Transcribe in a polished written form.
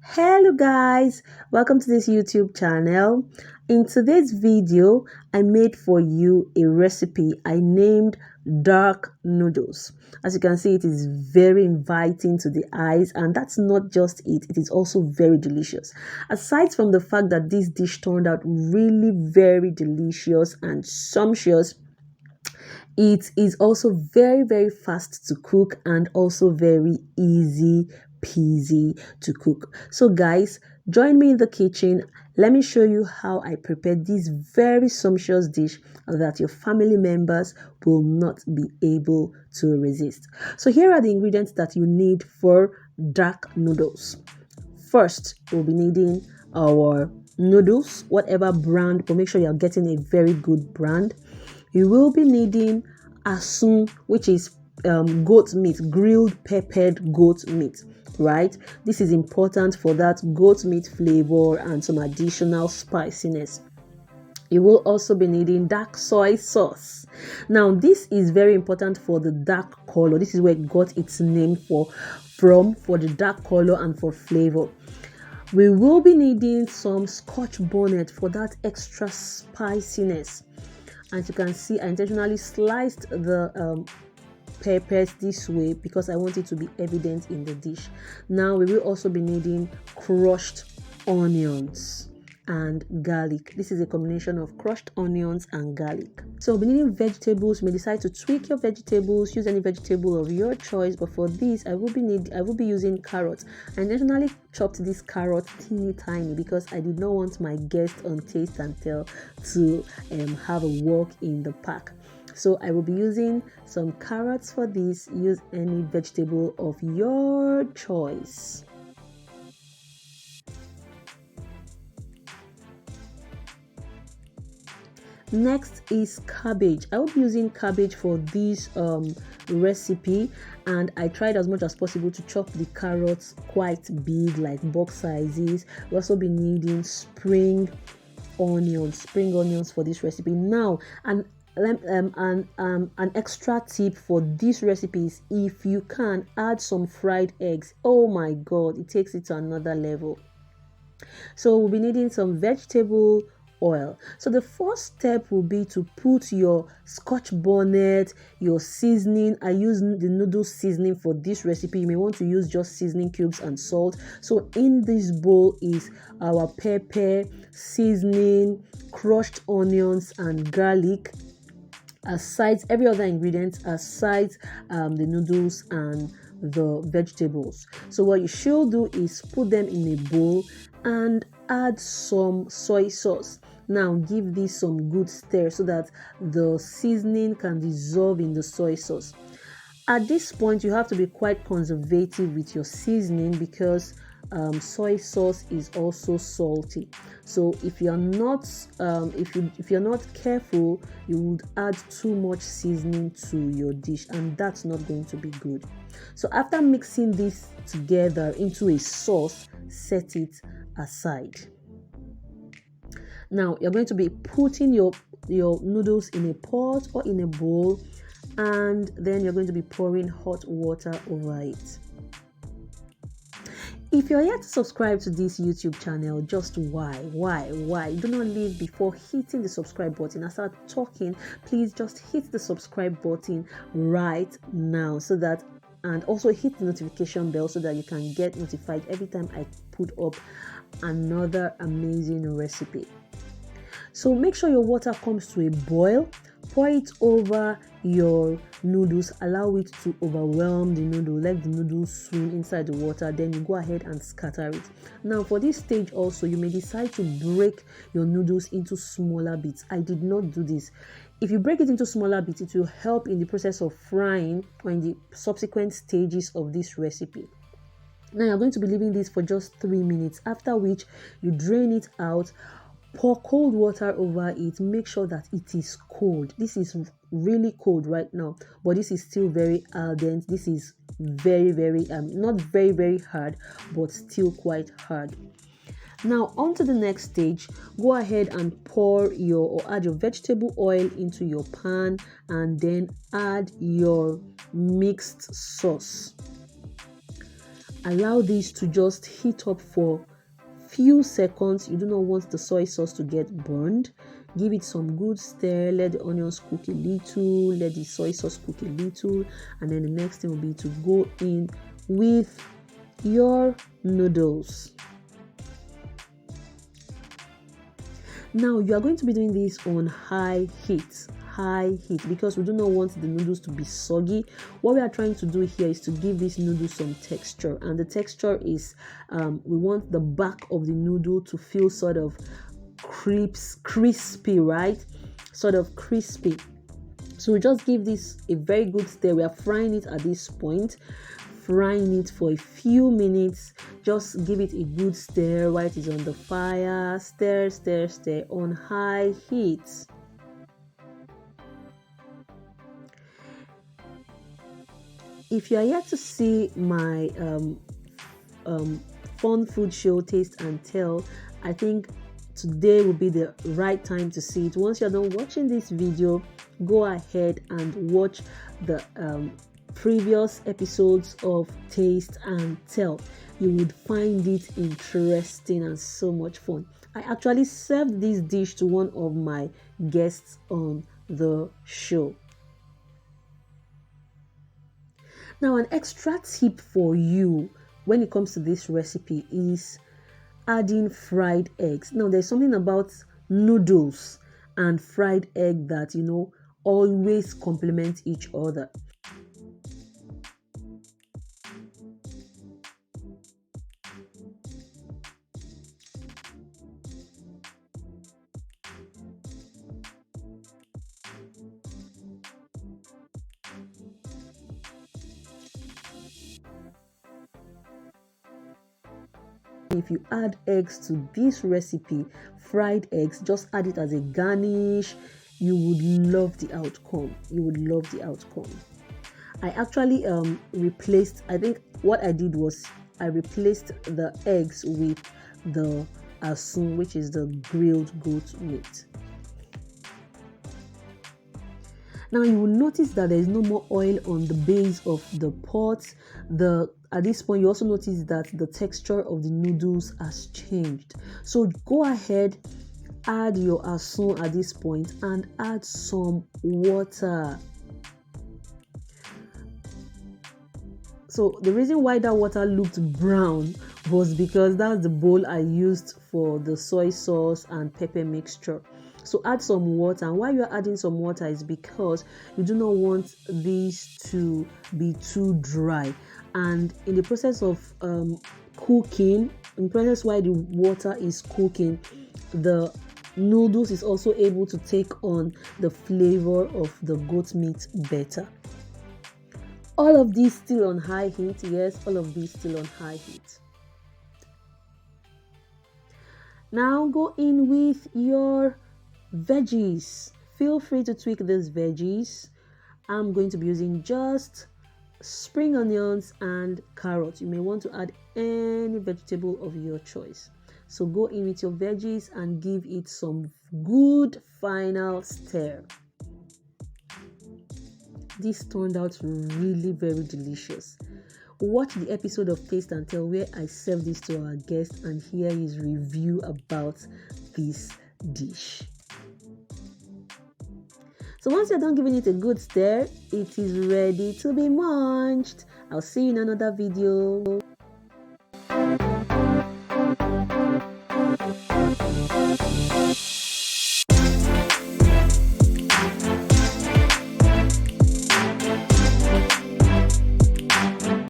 Hello guys, welcome to this YouTube channel. In today's video, I made for you a recipe I named dark noodles. As you can see, it is very inviting to the eyes, and that's not just it is also very delicious. Aside from the fact that this dish turned out really very delicious and sumptuous, it is also very fast to cook and also very easy peasy to cook. So guys, join me in the kitchen. Let me show you how I prepared this very sumptuous dish that your family members will not be able to resist. So here are the ingredients that you need for dark noodles. First, we'll be needing our noodles, whatever brand, but make sure you're getting a very good brand. You will be needing Asun, which is goat meat, grilled peppered goat meat, right? This is important for that goat meat flavor and some additional spiciness. You will also be needing dark soy sauce. Now, this is very important for the dark color. This is where it got its name for the dark color and for flavor. We will be needing some scotch bonnet for that extra spiciness. As you can see, I intentionally sliced the peppers this way because I want it to be evident in the dish. Now we will also be needing crushed onions and garlic. This is a combination of crushed onions and garlic. So we'll be needing vegetables. You may decide to tweak your vegetables, use any vegetable of your choice, but for this I will be using carrots. I intentionally chopped this carrot teeny tiny because I did not want my guest on Taste and Tell to have a walk in the park. So I will be using some carrots for this. Use any vegetable of your choice. Next is cabbage. I will be using cabbage for this recipe, and I tried as much as possible to chop the carrots quite big, like box sizes. We'll also be needing spring onions for this recipe. Now, an extra tip for this recipe is if you can add some fried eggs. Oh my god, it takes it to another level. So we'll be needing some vegetable oil. So the first step will be to put your scotch bonnet, your seasoning. I use the noodle seasoning for this recipe. You may want to use just seasoning cubes and salt. So in this bowl is our pepper, seasoning, crushed onions and garlic, aside every other ingredient, aside the noodles and the vegetables. So what you should do is put them in a bowl and add some soy sauce. Now give this some good stir so that the seasoning can dissolve in the soy sauce. At this point, you have to be quite conservative with your seasoning because soy sauce is also salty. So if you're not if you're not careful, you would add too much seasoning to your dish, and that's not going to be good. So after mixing this together into a sauce, set it aside. Now you're going to be putting your noodles in a pot or in a bowl, and then you're going to be pouring hot water over it. If you're yet to subscribe to this YouTube channel, just why? Do not leave before hitting the subscribe button. As I start talking, please just hit the subscribe button right now and also hit the notification bell so that you can get notified every time I put up another amazing recipe. So make sure your water comes to a boil. Pour it over your noodles, allow it to overwhelm the noodle, let the noodles swim inside the water, then you go ahead and scatter it. Now for this stage also, you may decide to break your noodles into smaller bits. I did not do this. If you break it into smaller bits, it will help in the process of frying or in the subsequent stages of this recipe. Now you're going to be leaving this for just 3 minutes, after which you drain it out. Pour cold water over it. Make sure that it is cold. This is really cold right now, but this is still very al dente. This is very not very hard, but still quite hard. Now on to the next stage. Go ahead and add your vegetable oil into your pan, and then add your mixed sauce. Allow this to just heat up for few seconds. You do not want the soy sauce to get burned. Give it some good stir. Let the onions cook a little. Let the soy sauce cook a little. And then the next thing will be to go in with your noodles. Now you are going to be doing this on high heat, because we do not want the noodles to be soggy. What we are trying to do here is to give this noodle some texture, and the texture is we want the back of the noodle to feel sort of crispy, right? Sort of crispy. So we just give this a very good stir. We are frying it at this point, frying it for a few minutes. Just give it a good stir while it is on the fire. Stir on high heat. If you are yet to see my fun food show, Taste and Tell, I think today will be the right time to see it. Once you're done watching this video, go ahead and watch the previous episodes of Taste and Tell. You would find it interesting and so much fun. I actually served this dish to one of my guests on the show. Now, an extra tip for you when it comes to this recipe is adding fried eggs. Now, there's something about noodles and fried egg that, always complement each other. If you add eggs to this recipe, fried eggs, just add it as a garnish. You would love the outcome. I actually replaced, I think what I did was I replaced the eggs with the Asun, which is the grilled goat meat. Now you will notice that there is no more oil on the base of the pot. At this point, you also notice that the texture of the noodles has changed. So go ahead, add your Asun at this point and add some water. So the reason why that water looked brown was because that's the bowl I used for the soy sauce and pepper mixture. So add some water, and why you're adding some water is because you do not want these to be too dry. And in the process of cooking, in the process while the water is cooking, the noodles is also able to take on the flavor of the goat meat better. All of these still on high heat. Yes, all of these still on high heat. Now go in with your veggies. Feel free to tweak these veggies. I'm going to be using just spring onions and carrots. You may want to add any vegetable of your choice. So go in with your veggies and give it some good final stir. This turned out really very delicious. Watch the episode of Taste and Tell where I serve this to our guest and hear his review about this dish. So once you're done giving it a good stir, it is ready to be munched. I'll see you in another video.